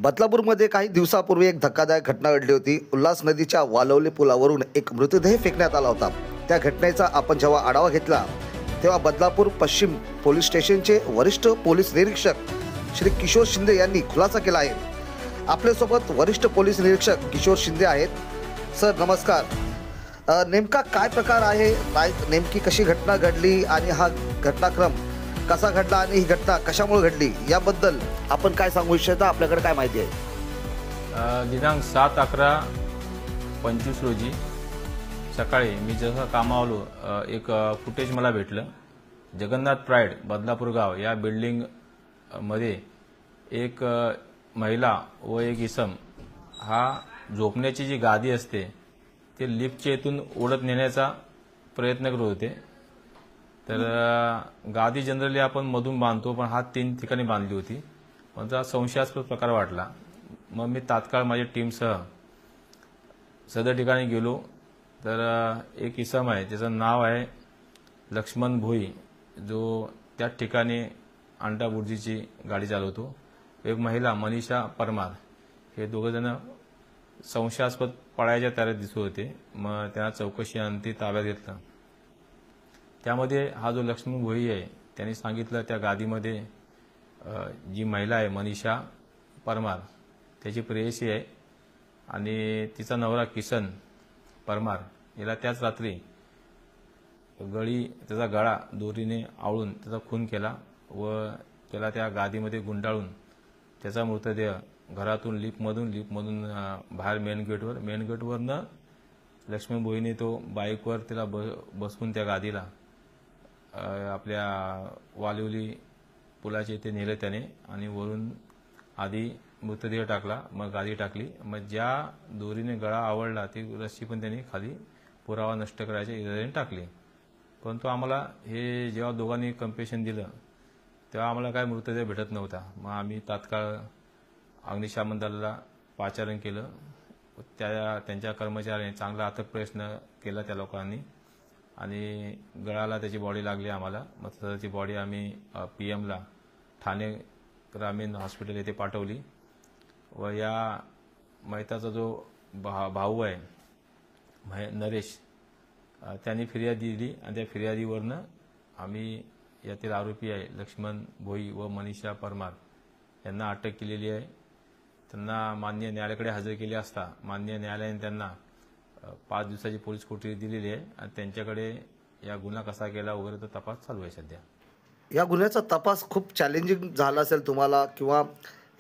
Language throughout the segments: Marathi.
बदलापूरमध्ये काही दिवसापूर्वी एक धक्कादायक घटना घडली होती। उल्हास नदीच्या वालवली पुलावरून एक मृतदेह फेकण्यात आला होता। त्या घटनेचा आपण जेव्हा आढावा घेतला तेव्हा बदलापूर पश्चिम पोलीस स्टेशनचे वरिष्ठ पोलीस निरीक्षक श्री किशोर शिंदे यांनी खुलासा केला आहे। आपल्यासोबत वरिष्ठ पोलीस निरीक्षक किशोर शिंदे आहेत। सर नमस्कार। नेमका काय प्रकार आहे, नेमकी कशी घटना घडली आणि हा घटनाक्रम कसा घडला आणि ही घटना कशामुळे घडली याबद्दल आपण काय सांगू इच्छिता? आपल्याकडे काय माहिती आहे? दिनांक 7/11/25 रोजी सकाळी मी जसं कामावलो एक फुटेज मला भेटलं। जगन्नाथ प्राईड बदलापूर गाव या बिल्डिंग मध्ये एक महिला व एक इसम हा झोपण्याची जी गादी असते ते लिफ्टच्या इथून ओढत नेण्याचा प्रयत्न करत होते। तर गादी जनरली आपण मधून बांधतो, पण हा 3 ठिकाणी बांधली होती। मला संशयास्पद प्रकार वाटला। मग मी तात्काळ माझ्या टीमसह सदर ठिकाणी गेलो। तर एक इसम आहे, त्याचं नाव आहे लक्ष्मण भोई, जो त्या ठिकाणी अंडा बुर्जीची गाडी चालवतो। एक महिला मनीषा परमार, हे दोघंजण संशयास्पद पळायच्या तयारीत दिसत होते। मग त्यांना चौकशी अंती ताब्यात घेतलं। त्यामध्ये हा जो लक्ष्मण भोई आहे त्यांनी सांगितलं त्या गादीमध्ये जी महिला आहे मनीषा परमार त्याची प्रेयसी आहे आणि तिचा नवरा किसन परमार याला त्याच रात्री त्याचा गळा दोरीने आवळून त्याचा खून केला व त्याला त्या गादीमध्ये गुंडाळून त्याचा मृतदेह घरातून लिफ्टमधून बाहेर मेन गेटवरनं लक्ष्मण भोईने तो बाईकवर त्याला बसवून त्या गादीला आपल्या वालिवली पुलाच्या इथे नेलं त्याने आणि वरून आधी मृतदेह टाकला, मग गादी टाकली। मग ज्या दोरीने गळा आवळला ती रस्सी पण त्यांनी खाली पुरावा नष्ट करायच्या इराद्याने टाकली। परंतु आम्हाला हे जेव्हा दोघांनी कंपेशन दिलं तेव्हा आम्हाला काय मृतदेह भेटत नव्हता। मग आम्ही तात्काळ अग्निशमन दलाला पाचारण केलं। त्यांच्या कर्मचाऱ्यांनी चांगला अथक प्रयत्न केला त्या लोकांनी आणि गळाला त्याची बॉडी लागली आम्हाला। मग त्याची बॉडी आम्ही PM ठाणे ग्रामीण हॉस्पिटल येथे पाठवली व या मैताचा जो भाऊ आहे नरेश त्यांनी फिर्याद दिली आणि त्या फिर्यादीवरनं आम्ही यातील आरोपी आहे लक्ष्मण भोई व मनीषा परमार यांना अटक केलेली आहे। त्यांना माननीय न्यायालयाकडे हजर केले असता माननीय न्यायालयाने त्यांना 5 दिवसाची पोलीस कोठडी दिलेली आहे आणि त्यांच्याकडे या गुन्हा कसा केला वगैरे तो तपास चालू आहे सध्या। या गुन्ह्याचा तपास खूप चॅलेंजिंग झाला असेल तुम्हाला, किंवा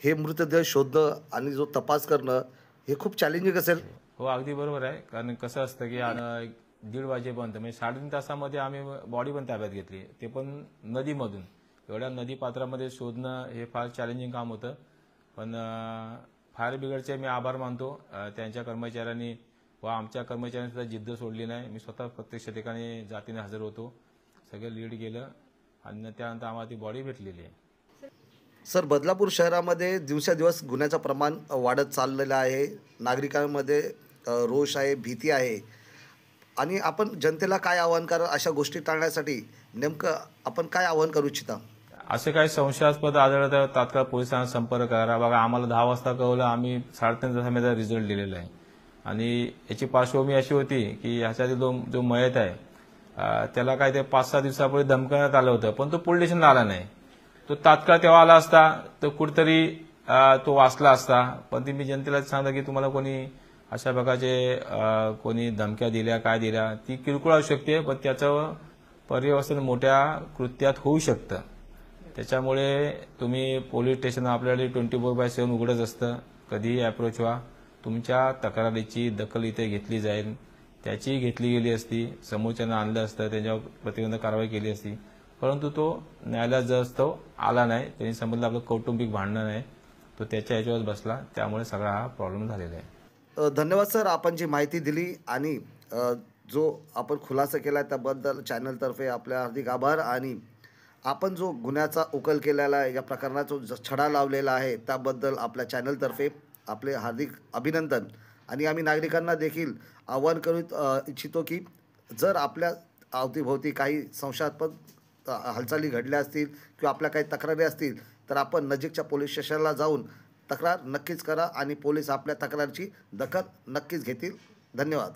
हे मृतदेह शोधणं आणि जो तपास करणं हे खूप चॅलेंजिंग असेल? हो, अगदी बरोबर आहे। कारण कसं असतं की 1:30 वाजेपर्यंत म्हणजे 3.5 तासामध्ये आम्ही बॉडी पण ताब्यात घेतली, ते पण नदीमधून। एवढ्या नदी पात्रामध्ये शोधणं हे फार चॅलेंजिंग काम होतं। पण फायर ब्रिगेडचे मी आभार मानतो। त्यांच्या कर्मचाऱ्यांनी व आमच्या कर्मचाऱ्यांनी सुद्धा जिद्द सोडली नाही। मी स्वतः प्रत्यक्ष ठिकाणी जातीने हजर होतो, सगळं लीड गेलं आणि त्यानंतर आम्हाला ती बॉडी भेटलेली आहे। सर, बदलापूर शहरामध्ये दिवसेंदिवस गुन्ह्याचं प्रमाण वाढत चाललेलं आहे। नागरिकांमध्ये रोष आहे, भीती आहे, आणि आपण जनतेला काय आवाहन करा अशा गोष्टी टाळण्यासाठी नेमकं आपण काय आवाहन करू इच्छिता? असे काही संशयास्पद आढळलं तर तात्काळ पोलिसांना संपर्क करा। बघा, आम्हाला 10 वाजता कळवलं, आम्ही 3.5 तासामध्ये रिझल्ट दिलेला आहे। आणि याची पार्श्वभूमी अशी होती की ह्याच्यातील जो मयत आहे त्याला काय ते 5-6 दिवसापूर्वी धमकण्यात आलं होतं, पण तो पोलीस स्टेशनला आला नाही। तो तात्काळ तेव्हा आला असता तर कुठेतरी तो वाचला असता। पण मी जनतेला सांगतो की तुम्हाला कोणी अशा प्रकारचे कोणी धमक्या दिल्या काय दिल्या ती किरकोळ असू शकते, पण त्याचं पर्यवसन मोठ्या कृत्यात होऊ शकतं। त्याच्यामुळे तुम्ही पोलीस स्टेशन आपल्याला 24/7 उघडच असतं, कधीही अप्रोच व्हा। तुमच्या तक्रारीची दखल इथे घेतली जाईल, त्याची घेतली गेली असती, समोरच्यानं आणलं असतं, त्याच्यावर प्रतिबंधक कारवाई केली असती, परंतु तो न्यायालयात जसं आला नाही। त्यांनी समजलं आपलं कौटुंबिक भांडण आहे, तो त्याच्या ह्याच्यावर बसला, त्यामुळे सगळा हा प्रॉब्लेम झालेला आहे। धन्यवाद सर, आपण जी माहिती दिली आणि जो आपण खुलासा केला त्याबद्दल चॅनलतर्फे आपल्या हार्दिक आभार। आणि आपण जो गुन्ह्याचा उकल केलेला आहे, या प्रकरणाचा जो छडा लावलेला आहे त्याबद्दल आपल्या चॅनलतर्फे आपले हार्दिक अभिनंदन। आणि आम्ही नागरिकांना देखील आवाहन करू इच्छितो की जर आपल्या अवतीभोवती काही संशयास्पद हालचाली घडल्या असतील किंवा आपल्या काही तक्रारी असतील तर आपण नजीकच्या पोलीस स्टेशनला जाऊन तक्रार नक्कीच करा आणि पोलीस आपल्या तक्रारची दखल नक्कीच घेतील. धन्यवाद.